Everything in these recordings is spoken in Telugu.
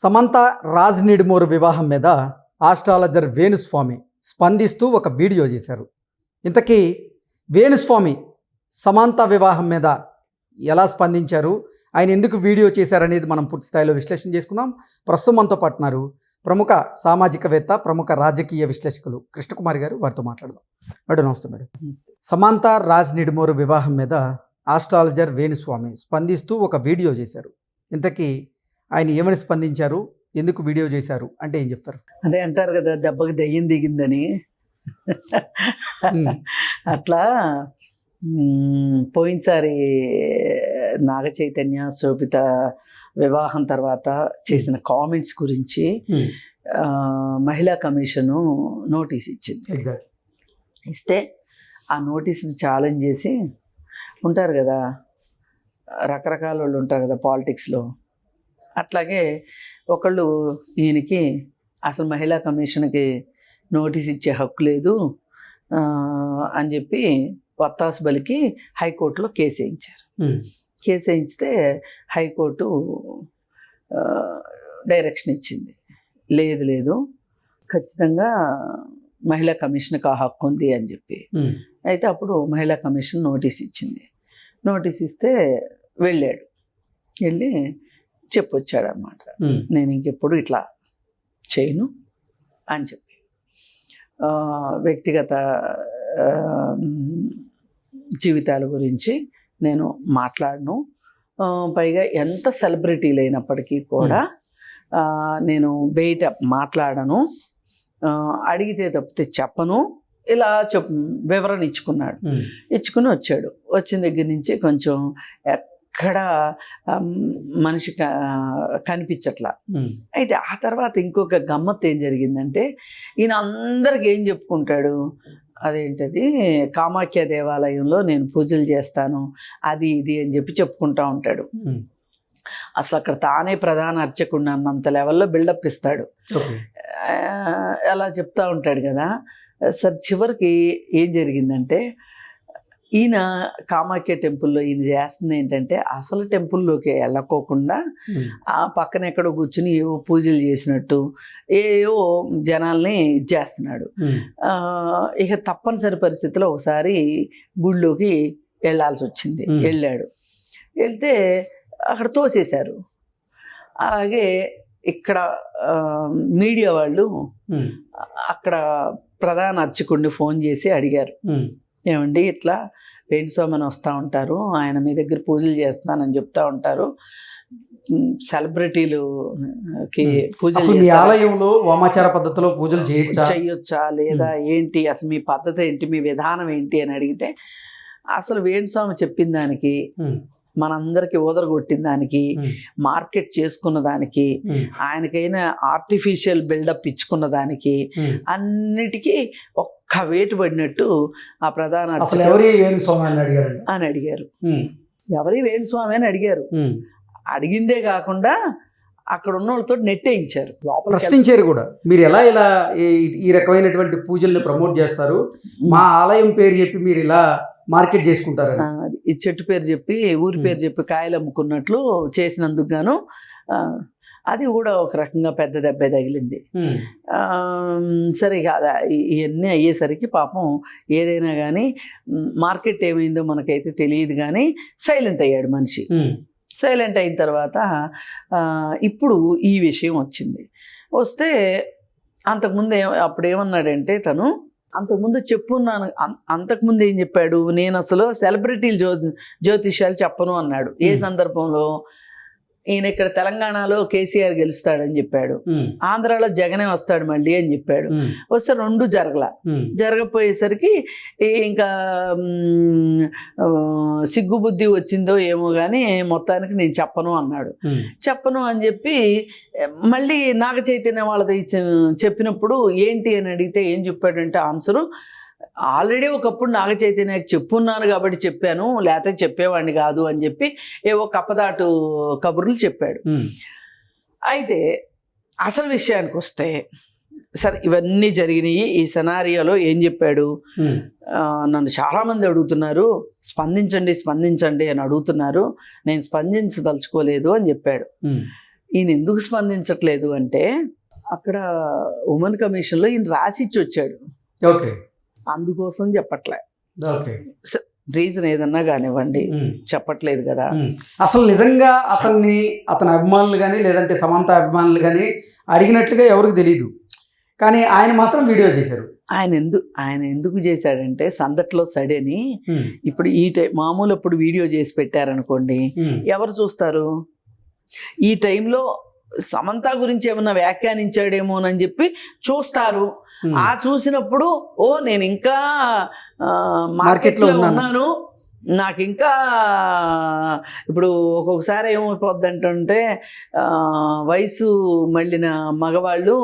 సమంత రాజ్ నిడుమూరు వివాహం మీద ఆస్ట్రాలజర్ వేణుస్వామి స్పందిస్తూ ఒక వీడియో చేశారు. ఇంతకీ వేణుస్వామి సమంత వివాహం మీద ఎలా స్పందించారు, ఆయన ఎందుకు వీడియో చేశారనేది మనం పూర్తి స్థాయిలో విశ్లేషణ చేసుకుందాం. ప్రస్తుతం మనతో పాటున్నారు ప్రముఖ సామాజికవేత్త, ప్రముఖ రాజకీయ విశ్లేషకులు కృష్ణకుమారి గారు. వారితో మాట్లాడదాం. మేడం నమస్తే. మేడం, సమంత రాజ్ నిడుమూరు వివాహం మీద ఆస్ట్రాలజర్ వేణుస్వామి స్పందిస్తూ ఒక వీడియో చేశారు. ఇంతకీ ఆయన ఏమని స్పందించారు, ఎందుకు వీడియో చేశారు అంటే ఏం చెప్తారు? అదే అంటారు కదా, దెబ్బకి దయ్యం దిగిందని. అట్లా పోయినసారి నాగ చైతన్య శోభిత వివాహం తర్వాత చేసిన కామెంట్స్ గురించి మహిళా కమిషను నోటీస్ ఇచ్చింది. ఇస్తే ఆ నోటీస్ ఛాలెంజ్ చేసి ఉంటారు కదా, రకరకాల వాళ్ళు ఉంటారు కదా పాలిటిక్స్లో. అట్లాగే ఒకళ్ళు ఈయనకి అసలు మహిళా కమిషన్కి నోటీస్ ఇచ్చే హక్కు లేదు అని చెప్పి వత్తాసు బలికి హైకోర్టులో కేసు వేయించారు. కేసు వేయిస్తే హైకోర్టు డైరెక్షన్ ఇచ్చింది, లేదు ఖచ్చితంగా మహిళా కమిషన్కి ఆ హక్కు ఉంది అని చెప్పి. అయితే అప్పుడు మహిళా కమిషన్ నోటీస్ ఇచ్చింది. నోటీస్ ఇస్తే వెళ్ళి చెప్పొచ్చాడు అనమాట, నేను ఇంకెప్పుడు ఇట్లా చేయను అని చెప్పి. వ్యక్తిగత జీవితాల గురించి నేను మాట్లాడను, పైగా ఎంత సెలబ్రిటీలు అయినప్పటికీ కూడా నేను బయట మాట్లాడను, అడిగితే తప్పితే చెప్పను, ఇలా వివరణ ఇచ్చుకుని వచ్చాడు. వచ్చిన దగ్గర నుంచి కొంచెం ఎక్కడ మనిషి కనిపించట్లా. అయితే ఆ తర్వాత ఇంకొక గమ్మత్తు ఏం జరిగిందంటే, ఈయన అందరికి ఏం చెప్పుకుంటాడు, అదేంటది కామాఖ్య దేవాలయంలో నేను పూజలు చేస్తాను అది ఇది అని చెప్పి చెప్పుకుంటా ఉంటాడు. అసలు అక్కడ తానే ప్రధాన అర్చకుడు అన్నంత లెవెల్లో బిల్డప్ ఇస్తాడు. అలా చెప్తా ఉంటాడు కదా. సరే చివరికి ఏం జరిగిందంటే, ఈయన కామాఖ్య టెంపుల్లో ఈయన చేస్తుంది ఏంటంటే, అసలు టెంపుల్లోకి వెళ్ళకోకుండా ఆ పక్కన ఎక్కడో కూర్చుని ఏవో పూజలు చేసినట్టు ఏవో జనాల్ని చేస్తున్నాడు. ఇక తప్పనిసరి పరిస్థితిలో ఒకసారి గుడిలోకి వెళ్ళాల్సి వచ్చింది. వెళ్తే అక్కడ తోసేశారు. అలాగే ఇక్కడ మీడియా వాళ్ళు అక్కడ ప్రధాన అర్చకుడిని ఫోన్ చేసి అడిగారు, ఏమండి ఇట్లా వేణుస్వామి అని వస్తూ ఉంటారు, ఆయన మీ దగ్గర పూజలు చేస్తున్నానని చెప్తా ఉంటారు, సెలబ్రిటీలకి పూజలు ఆలయంలో వామాచార పద్ధతిలో పూజలు చేయొచ్చా లేదా ఏంటి, అసలు మీ పద్ధతి ఏంటి, మీ విధానం ఏంటి అని అడిగితే, అసలు వేణుస్వామి చెప్పిన దానికి, మనందరికి ఓదరగొట్టిన దానికి, మార్కెట్ చేసుకున్న దానికి, ఆయనకైనా ఆర్టిఫిషియల్ బిల్డప్ ఇచ్చుకున్న దానికి అన్నిటికీ ఒక్క వేటు పడినట్టు ఆ ప్రధాన ఎవరి వేణుస్వామి అని అడిగారు. ఎవరి వేణుస్వామి అని అడిగారు. అడిగిందే కాకుండా అక్కడ ఉన్న వాళ్ళతో నెట్టేయించారు, ప్రశ్నించారు కూడా. మీరు ఎలా ఇలా ఈ రకమైనటువంటి పూజల్ని ప్రమోట్ చేస్తారు, మా ఆలయం పేరు చెప్పి మీరు ఇలా మార్కెట్ చేసుకుంటారు, ఈ చెట్టు పేరు చెప్పి ఊరి పేరు చెప్పి కాయలు అమ్ముకున్నట్లు చేసినందుకు గాను అది కూడా ఒక రకంగా పెద్ద దెబ్బ తగిలింది. సరే కాదా, ఇవన్నీ అయ్యేసరికి పాపం ఏదైనా కానీ మార్కెట్ ఏమైందో మనకైతే తెలియదు, కానీ సైలెంట్ అయ్యాడు మనిషి. సైలెంట్ అయిన తర్వాత ఇప్పుడు ఈ విషయం వచ్చింది. వస్తే అంతకుముందు అప్పుడు ఏమన్నాడంటే, తను అంతకుముందు చెప్పున్నాను, అంతకుముందు ఏం చెప్పాడు, నేను అసలు సెలబ్రిటీలు జ్యోతిష్యాలు చెప్పను అన్నాడు. ఏ సందర్భంలో? ఈయన ఇక్కడ తెలంగాణలో కేసీఆర్ గెలుస్తాడని చెప్పాడు, ఆంధ్రాలో జగనే వస్తాడు మళ్ళీ అని చెప్పాడు. వస్తే రెండు జరగపోయేసరికి ఇంకా సిగ్గుబుద్ధి వచ్చిందో ఏమో కానీ మొత్తానికి నేను చెప్పను అన్నాడు. చెప్పను అని చెప్పి మళ్ళీ నాగ చైతన్య వాళ్ళది చెప్పినప్పుడు ఏంటి అని అడిగితే ఏం చెప్పాడంటే ఆన్సరు, ఆల్రెడీ ఒకప్పుడు నాగ చైతన్యకి చెప్పున్నాను కాబట్టి చెప్పాను, లేకపోతే చెప్పేవాడిని కాదు అని చెప్పి ఏవో కప్పదాటు కబుర్లు చెప్పాడు. అయితే అసలు విషయానికి వస్తే, సరే ఇవన్నీ జరిగినాయి, ఈ సినారియోలో ఏం చెప్పాడు, నన్ను చాలామంది అడుగుతున్నారు, స్పందించండి అని అడుగుతున్నారు, నేను స్పందించదలుచుకోలేదు అని చెప్పాడు. ఈయన ఎందుకు స్పందించట్లేదు అంటే అక్కడ ఉమెన్ కమిషన్లో ఈయన రాసిచ్చి వచ్చాడు, ఓకే అందుకోసం చెప్పట్లే. ఓకే రీజన్ ఏదన్నా కానివ్వండి, చెప్పట్లేదు కదా. అసలు నిజంగా అతని అభిమానులు కానీ లేదంటే సమంత అభిమానులు కానీ అడిగినట్లుగా ఎవరికి తెలియదు, కానీ ఆయన మాత్రం వీడియో చేశారు. ఆయన ఎందుకు చేశాడంటే సందట్లో సడని ఇప్పుడు మామూలు అప్పుడు వీడియో చేసి పెట్టారనుకోండి, ఎవరు చూస్తారు? ఈ టైంలో సమంత గురించి ఏమన్నా వ్యాఖ్యానించాడేమోనని చెప్పి చూస్తారు. ఆ చూసినప్పుడు నేను ఇంకా మార్కెట్లో ఉన్నాను, నాకు ఇంకా ఇప్పుడు ఒక్కొక్కసారి ఏమైపోద్ది అంటే వయసు మళ్ళిన మగవాళ్ళు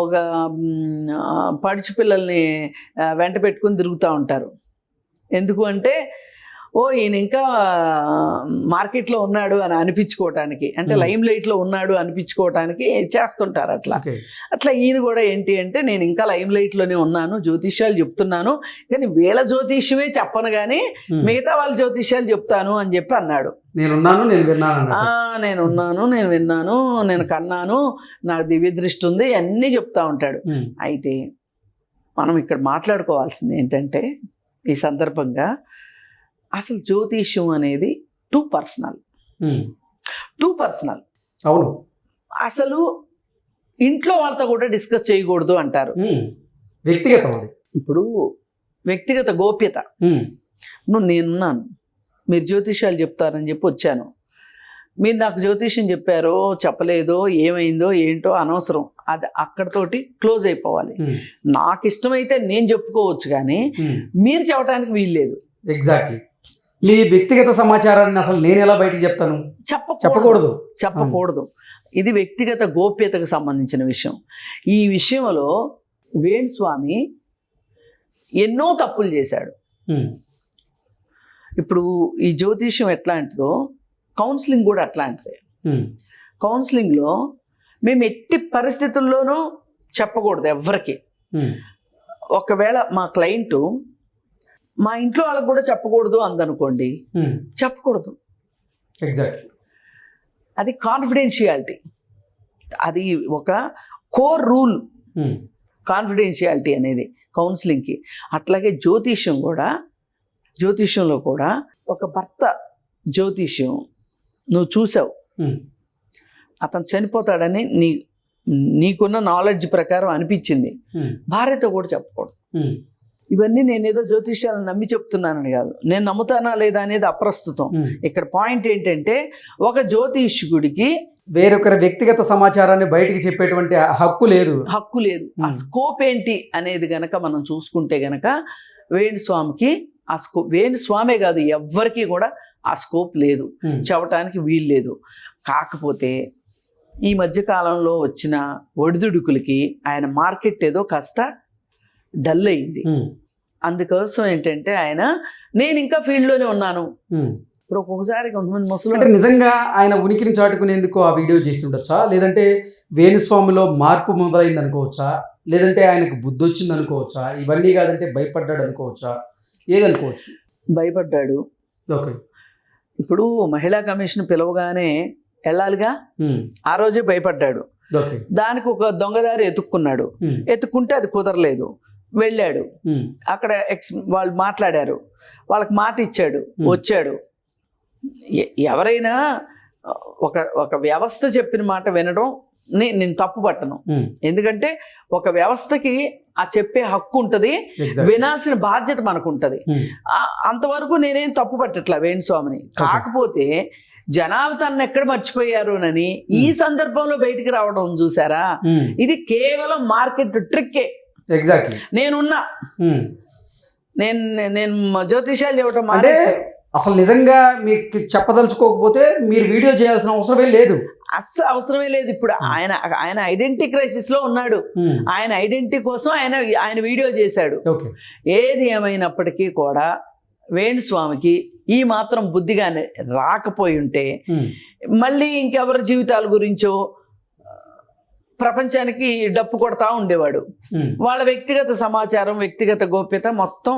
ఒక పడుచు పిల్లల్ని వెంట పెట్టుకుని తిరుగుతూ ఉంటారు. ఎందుకు అంటే ఈయన ఇంకా మార్కెట్లో ఉన్నాడు అని అనిపించుకోవటానికి, అంటే లైమ్ లైట్లో ఉన్నాడు అనిపించుకోవటానికి చేస్తుంటారు. అట్లా ఈయన కూడా ఏంటి అంటే నేను ఇంకా లైమ్ లైట్లోనే ఉన్నాను, జ్యోతిష్యాలు చెప్తున్నాను, కానీ వీళ్ళ జ్యోతిష్యమే చెప్పను కానీ మిగతా వాళ్ళ జ్యోతిష్యాలు చెప్తాను అని చెప్పి అన్నాడు. నేనున్నాను, నేను విన్నాను, నేను కన్నాను, నాకు దివ్య దృష్టి ఉంది, అన్నీ చెప్తా ఉంటాడు. అయితే మనం ఇక్కడ మాట్లాడుకోవాల్సింది ఏంటంటే ఈ సందర్భంగా అసలు జ్యోతిష్యం అనేది టూ పర్సనల్. అవును, అసలు ఇంట్లో వాళ్ళతో కూడా డిస్కస్ చేయకూడదు అంటారు. వ్యక్తిగతం. ఇప్పుడు వ్యక్తిగత గోప్యత. నేనున్నాను, మీరు జ్యోతిష్యాలు చెప్తారని చెప్పి వచ్చాను, మీరు నాకు జ్యోతిష్యం చెప్పారో చెప్పలేదో ఏమైందో ఏంటో అనవసరం, అది అక్కడతోటి క్లోజ్ అయిపోవాలి. నాకు ఇష్టమైతే నేను చెప్పుకోవచ్చు కానీ మీరు చెప్పడానికి వీల్లేదు. ఎగ్జాక్ట్లీ. మీ వ్యక్తిగత సమాచారాన్ని అసలు నేను ఎలా బయటికి చెప్తాను? చెప్పకూడదు. ఇది వ్యక్తిగత గోప్యతకు సంబంధించిన విషయం. ఈ విషయంలో వేణుస్వామి ఎన్నో తప్పులు చేశాడు. ఇప్పుడు ఈ జ్యోతిష్యం ఎట్లాంటిదో కౌన్సిలింగ్ కూడా అట్లాంటిదే. కౌన్సిలింగ్లో మేము ఎట్టి పరిస్థితుల్లోనూ చెప్పకూడదు ఎవ్వరికి. ఒకవేళ మా క్లయింటు మా ఇంట్లో వాళ్ళకి కూడా చెప్పకూడదు అందనుకోండి, చెప్పకూడదు. ఎగ్జాక్ట్లీ. అది కాన్ఫిడెన్షియాలిటీ, అది ఒక కోర్ రూల్ కాన్ఫిడెన్షియాలిటీ అనేది కౌన్సిలింగ్కి. అట్లాగే జ్యోతిష్యంలో కూడా ఒక భర్త జ్యోతిష్యం నువ్వు చూసావు, అతను చనిపోతాడని నీకున్న నాలెడ్జ్ ప్రకారం అనిపించింది, భార్యతో కూడా చెప్పకూడదు. ఇవన్నీ నేనేదో జ్యోతిష్యాలను నమ్మి చెప్తున్నానని కాదు, నేను నమ్ముతానా లేదా అనేది అప్రస్తుతం. ఇక్కడ పాయింట్ ఏంటంటే ఒక జ్యోతిష్కుడికి వేరొకరి వ్యక్తిగత సమాచారాన్ని బయటికి చెప్పేటువంటి హక్కు లేదు. ఆ స్కోప్ ఏంటి అనేది గనక మనం చూసుకుంటే గనక వేణుస్వామికి ఆ స్కోప్, వేణుస్వామే కాదు ఎవ్వరికీ కూడా ఆ స్కోప్ లేదు, చెప్పటానికి వీలు లేదు. కాకపోతే ఈ మధ్యకాలంలో వచ్చిన ఒడిదుడుకులకి ఆయన మార్కెట్ ఏదో కాస్త డల్ అయింది. అందుకోసం ఏంటంటే నేను ఇంకా ఫీల్డ్లోనే ఉన్నాను. ఇప్పుడు ఒక్కొక్కసారి కొంతమంది ముసలి అంటే నిజంగా ఆయన ఉనికిని చాటుకునేందుకు ఆ వీడియో చేసి ఉండొచ్చా, లేదంటే వేణుస్వామిలో మార్పు మొదలైంది అనుకోవచ్చా, లేదంటే ఆయనకు బుద్ధి వచ్చింది అనుకోవచ్చా, ఇవన్నీ కాదంటే భయపడ్డాడు అనుకోవచ్చా, ఏదనుకోవచ్చు? భయపడ్డాడు. ఓకే. ఇప్పుడు మహిళా కమిషన్ పిలవగానే వెళ్ళాలిగా, ఆ రోజే భయపడ్డాడు. దానికి ఒక దొంగదారి ఎత్తుక్కుంటే అది కుదరలేదు, వెళ్ళాడు. అక్కడ వాళ్ళు మాట్లాడారు, వాళ్ళకి మాట ఇచ్చాడు, వచ్చాడు. ఎవరైనా ఒక వ్యవస్థ చెప్పిన మాట వినడం నేను తప్పు పట్టను. ఎందుకంటే ఒక వ్యవస్థకి ఆ చెప్పే హక్కు ఉంటుంది, వినాల్సిన బాధ్యత మనకు ఉంటుంది. అంతవరకు నేనేం తప్పు పట్టట్లా వేణుస్వామిని. కాకపోతే జనాలు తనను ఎక్కడ మర్చిపోయారు అని ఈ సందర్భంలో బయటికి రావడం చూసారా, ఇది కేవలం మార్కెట్ ట్రిక్కే. ఎగ్జాక్ట్లీ. నేను జ్యోతిష్యాలు చెప్పడం అంటే అసలు నిజంగా మీకు చెప్పదలుచుకోకపోతే మీరు వీడియో చేయాల్సిన అవసరమే లేదు, అస్సలు అవసరమే లేదు. ఇప్పుడు ఆయన ఐడెంటిటీ క్రైసిస్ లో ఉన్నాడు, ఆయన ఐడెంటిటీ కోసం ఆయన వీడియో చేశాడు. ఏది ఏమైనప్పటికీ కూడా వేణుస్వామికి ఈ మాత్రం బుద్ధిగానే రాకపోయి ఉంటే మళ్ళీ ఇంకెవరి జీవితాల గురించో ప్రపంచానికి డప్పు కొడతా ఉండేవాడు. వాళ్ళ వ్యక్తిగత సమాచారం, వ్యక్తిగత గోప్యత మొత్తం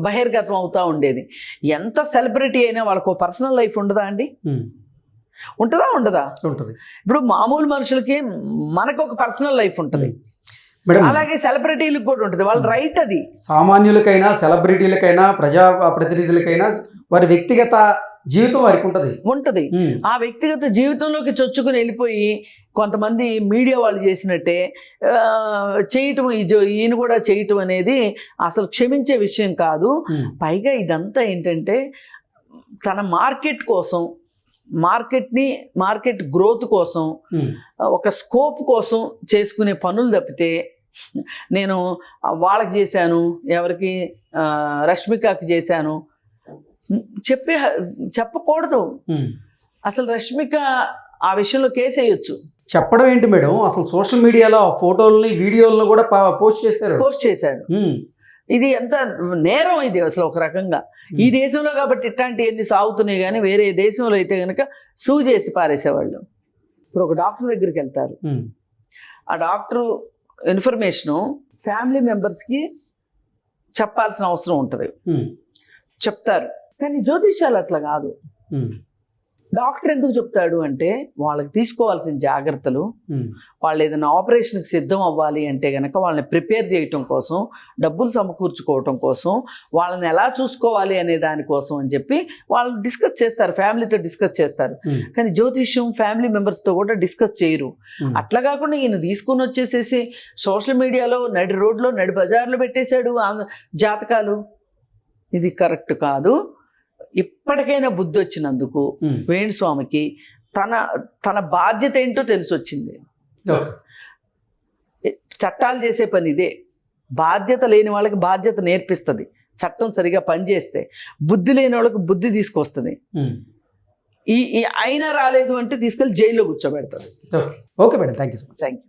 బహిర్గతం అవుతా ఉండేది. ఎంత సెలబ్రిటీ అయినా వాళ్ళకు పర్సనల్ లైఫ్ ఉండదా అండి? ఉంటుందా ఉండదా? ఉంటుంది. ఇప్పుడు మామూలు మనుషులకి మనకు ఒక పర్సనల్ లైఫ్ ఉంటుంది, మేడం అలాగే సెలబ్రిటీలకు కూడా ఉంటుంది, వాళ్ళ రైట్ అది. సామాన్యులకైనా సెలబ్రిటీలకైనా ప్రజా ప్రతినిధులకైనా వారి వ్యక్తిగత జీవితం వారికి ఉంటుంది. ఆ వ్యక్తిగత జీవితంలోకి చొచ్చుకుని వెళ్ళిపోయి కొంతమంది మీడియా వాళ్ళు చేసినట్టే చేయటం, ఈయన కూడా చేయటం అనేది అసలు క్షమించే విషయం కాదు. పైగా ఇదంతా ఏంటంటే తన మార్కెట్ కోసం, మార్కెట్ గ్రోత్ కోసం, ఒక స్కోప్ కోసం చేసుకునే పనులు తప్పితే నేను వాళ్ళకి చేశాను, ఎవరికి రష్మికకి చేశాను చెప్పకూడదు. అసలు రష్మిక ఆ విషయంలో కేసు వేయొచ్చు. చెప్పడం ఏంటి మేడం, అసలు సోషల్ మీడియాలో ఆ ఫోటోల్ని వీడియోలను కూడా పోస్ట్ చేశాడు. ఇది ఎంత నేరం ఇది అసలు ఒక రకంగా. ఈ దేశంలో కాబట్టి ఇట్లాంటివన్నీ సాగుతున్నాయి, కానీ వేరే దేశంలో అయితే కనుక సూ చేసి పారేసేవాళ్ళు. ఇప్పుడు ఒక డాక్టర్ దగ్గరికి వెళ్తారు, ఆ డాక్టరు ఇన్ఫర్మేషను ఫ్యామిలీ మెంబర్స్కి చెప్పాల్సిన అవసరం ఉంటుంది, చెప్తారు. కానీ జ్యోతిష్యాలు అట్లా కాదు. డాక్టర్ ఎందుకు చెప్తాడు అంటే వాళ్ళకి తీసుకోవాల్సిన జాగ్రత్తలు, వాళ్ళు ఏదైనా ఆపరేషన్కి సిద్ధం అవ్వాలి అంటే కనుక వాళ్ళని ప్రిపేర్ చేయటం కోసం, డబ్బులు సమకూర్చుకోవటం కోసం, వాళ్ళని ఎలా చూసుకోవాలి అనే దానికోసం అని చెప్పి వాళ్ళు డిస్కస్ చేస్తారు, ఫ్యామిలీతో డిస్కస్ చేస్తారు. కానీ జ్యోతిష్యం ఫ్యామిలీ మెంబర్స్తో కూడా డిస్కస్ చేయరు. అట్లా కాకుండా ఈయన తీసుకుని వచ్చేసేసి సోషల్ మీడియాలో నడి రోడ్లో నడి బజార్లో పెట్టేశాడు జాతకాలు. ఇది కరెక్ట్ కాదు. ఇప్పటికైనా బుద్ధి వచ్చినందుకు వేణుస్వామికి తన బాధ్యత ఏంటో తెలిసొచ్చింది. చట్టాలు చేసే పని ఇదే. బాధ్యత లేని వాళ్ళకి బాధ్యత నేర్పిస్తుంది చట్టం, సరిగా పనిచేస్తే. బుద్ధి లేని వాళ్ళకి బుద్ధి తీసుకొస్తుంది. ఈ అయినా రాలేదు అంటే తీసుకెళ్ళి జైల్లో కూర్చోబెడతారు. Okay madam, thank you so much. Thank you.